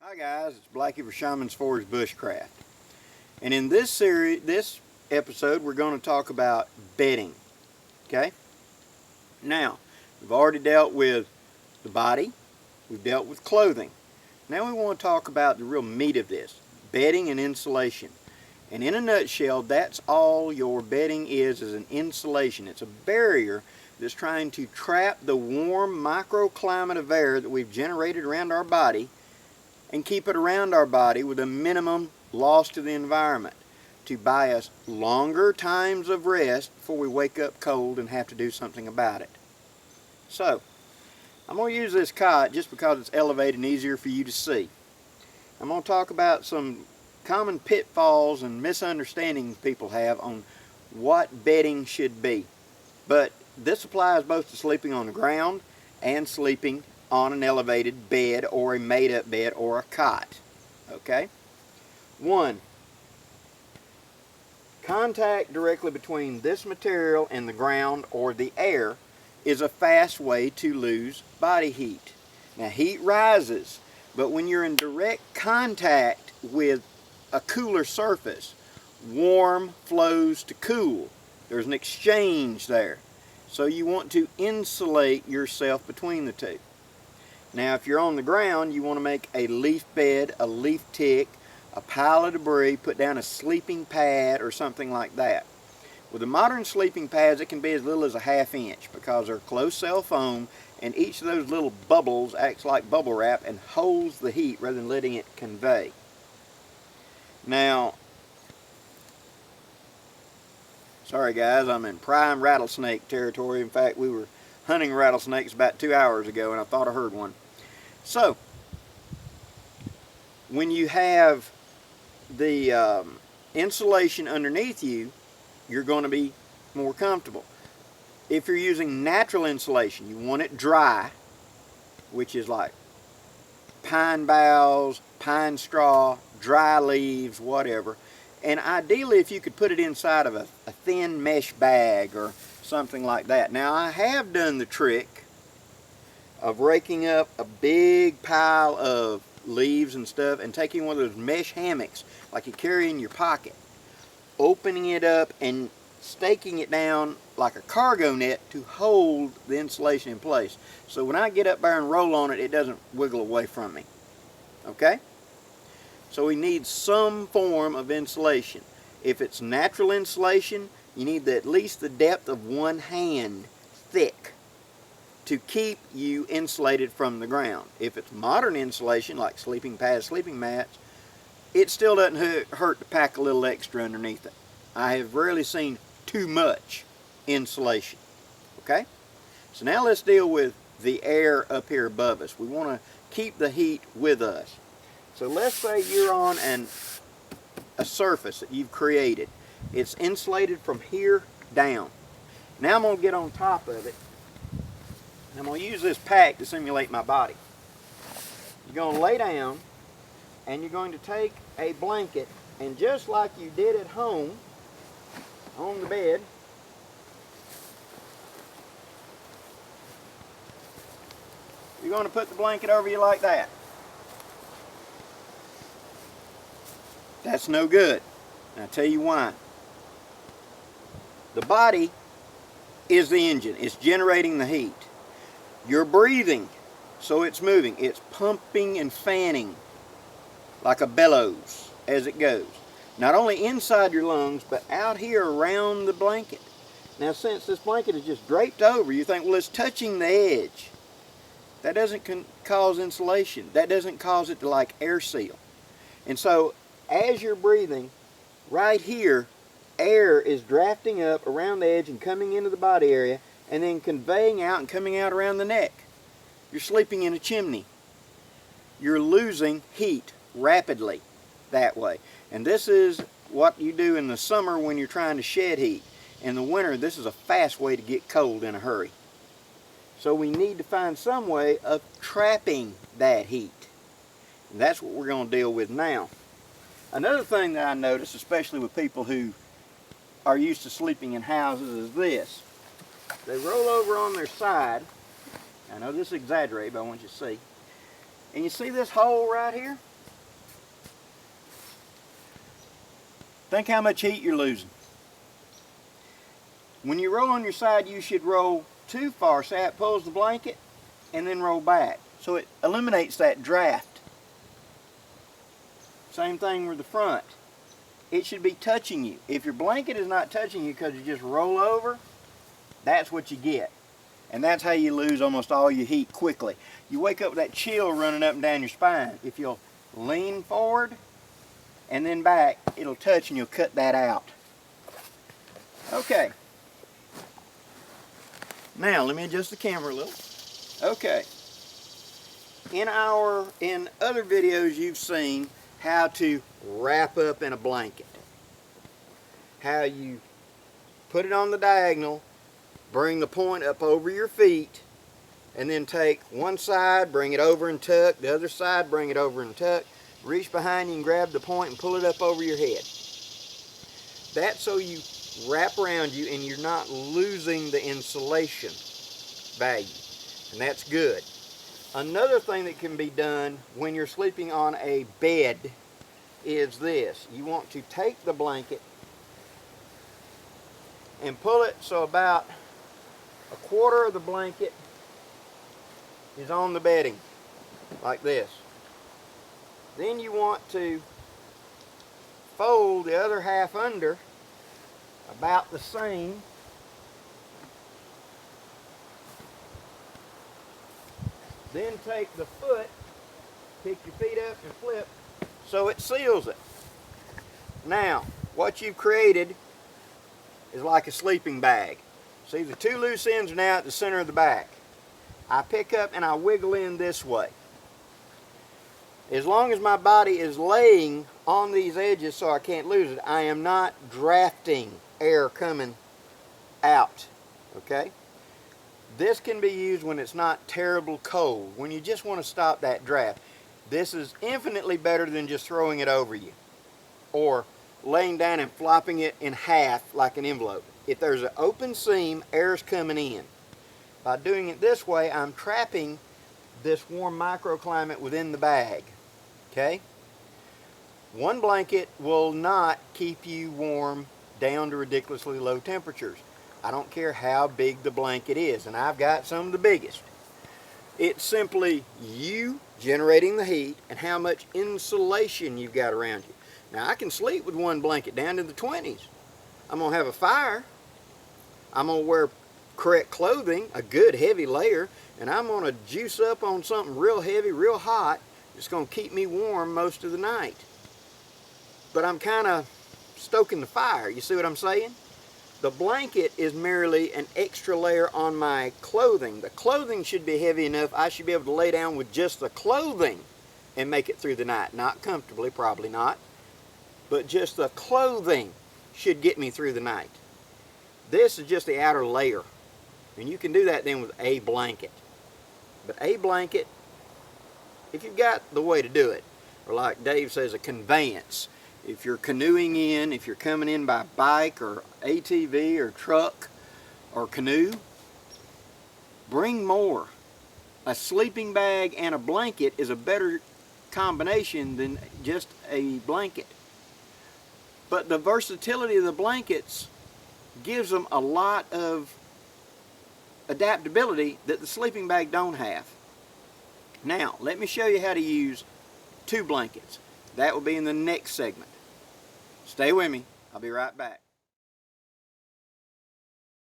Hi guys, it's Blackie for Shaman's Forge Bushcraft. And in this episode, we're going to talk about bedding. Okay? Now, we've already dealt with the body, we've dealt with clothing. Now we want to talk about the real meat of this, bedding and insulation. And in a nutshell, that's all your bedding is an insulation. It's a barrier that's trying to trap the warm microclimate of air that we've generated around our body and keep it around our body with a minimum loss to the environment to buy us longer times of rest before we wake up cold and have to do something about it. So, I'm going to use this cot just because it's elevated and easier for you to see. I'm going to talk about some common pitfalls and misunderstandings people have on what bedding should be. But this applies both to sleeping on the ground and sleeping on an elevated bed or a made-up bed or a cot. Okay? 1. Contact directly between this material and the ground or the air is a fast way to lose body heat. Now, heat rises, but when you're in direct contact with a cooler surface, warm flows to cool. There's an exchange there. So you want to insulate yourself between the two. Now, if you're on the ground, you want to make a leaf bed, a leaf tick, a pile of debris, put down a sleeping pad or something like that. With the modern sleeping pads, it can be as little as a ½ inch because they're closed cell foam, and each of those little bubbles acts like bubble wrap and holds the heat rather than letting it convey. Now, sorry guys, I'm in prime rattlesnake territory. In fact, we were hunting rattlesnakes about 2 hours ago and I thought I heard one. So, when you have the insulation underneath you, you're going to be more comfortable. If you're using natural insulation, you want it dry, which is like pine boughs, pine straw, dry leaves, whatever. And ideally, if you could put it inside of a thin mesh bag or something like that. Now, I have done the trick of raking up a big pile of leaves and stuff and taking one of those mesh hammocks like you carry in your pocket, opening it up and staking it down like a cargo net to hold the insulation in place. So when I get up there and roll on it, it doesn't wiggle away from me. Okay? So we need some form of insulation. If it's natural insulation, you need at least the depth of one hand thick to keep you insulated from the ground. If it's modern insulation, like sleeping pads, sleeping mats, it still doesn't hurt to pack a little extra underneath it. I have rarely seen too much insulation. Okay? So now let's deal with the air up here above us. We want to keep the heat with us. So let's say you're on a surface that you've created. It's insulated from here down. Now I'm going to get on top of it. And I'm going to use this pack to simulate my body. You're going to lay down and you're going to take a blanket, and just like you did at home on the bed, you're going to put the blanket over you like that. That's no good. And I'll tell you why. The body is the engine. It's generating the heat. You're breathing, so it's moving. It's pumping and fanning like a bellows as it goes. Not only inside your lungs, but out here around the blanket. Now, since this blanket is just draped over, you think, well, it's touching the edge. That doesn't cause insulation. That doesn't cause it to like air seal. And so, as you're breathing, right here, air is drafting up around the edge and coming into the body area and then conveying out and coming out around the neck. You're sleeping in a chimney. You're losing heat rapidly that way. And this is what you do in the summer when you're trying to shed heat. In the winter, this is a fast way to get cold in a hurry. So we need to find some way of trapping that heat. And that's what we're going to deal with now. Another thing that I notice, especially with people who are used to sleeping in houses, is this. They roll over on their side. I know this is exaggerated, but I want you to see. And you see this hole right here? Think how much heat you're losing. When you roll on your side, you should roll too far so it pulls the blanket and then roll back. So it eliminates that draft. Same thing with the front. It should be touching you. If your blanket is not touching you because you just roll over, that's what you get. And that's how you lose almost all your heat quickly. You wake up with that chill running up and down your spine. If you'll lean forward and then back, it'll touch and you'll cut that out. Okay. Now, let me adjust the camera a little. Okay. In other videos you've seen how to wrap up in a blanket. How you put it on the diagonal, bring the point up over your feet, and then take one side, bring it over and tuck, the other side, bring it over and tuck, reach behind you and grab the point and pull it up over your head. That's so you wrap around you and you're not losing the insulation value, and that's good. Another thing that can be done when you're sleeping on a bed is this. You want to take the blanket and pull it so about a quarter of the blanket is on the bedding, like this. Then you want to fold the other half under about the same. Then take the foot, pick your feet up and flip so it seals it. Now, what you've created is like a sleeping bag. See, the two loose ends are now at the center of the back. I pick up and I wiggle in this way. As long as my body is laying on these edges so I can't lose it, I am not drafting air coming out, okay? This can be used when it's not terrible cold, when you just want to stop that draft. This is infinitely better than just throwing it over you or laying down and flopping it in half like an envelope. If there's an open seam, air's coming in. By doing it this way, I'm trapping this warm microclimate within the bag, okay? One blanket will not keep you warm down to ridiculously low temperatures. I don't care how big the blanket is, and I've got some of the biggest. It's simply you generating the heat and how much insulation you've got around you. Now, I can sleep with one blanket down to the 20s. I'm going to have a fire. I'm going to wear correct clothing, a good heavy layer, and I'm going to juice up on something real heavy, real hot. It's going to keep me warm most of the night. But I'm kind of stoking the fire. You see what I'm saying? The blanket is merely an extra layer on my clothing. The clothing should be heavy enough I should be able to lay down with just the clothing and make it through the night. Not comfortably, probably not. But just the clothing should get me through the night. This is just the outer layer. And you can do that then with a blanket. But a blanket, if you've got the way to do it, or like Dave says, a conveyance. If you're canoeing in, if you're coming in by bike or ATV or truck or canoe, bring more. A sleeping bag and a blanket is a better combination than just a blanket. But the versatility of the blankets gives them a lot of adaptability that the sleeping bag don't have. Now, let me show you how to use two blankets. That will be in the next segment. Stay with me. I'll be right back.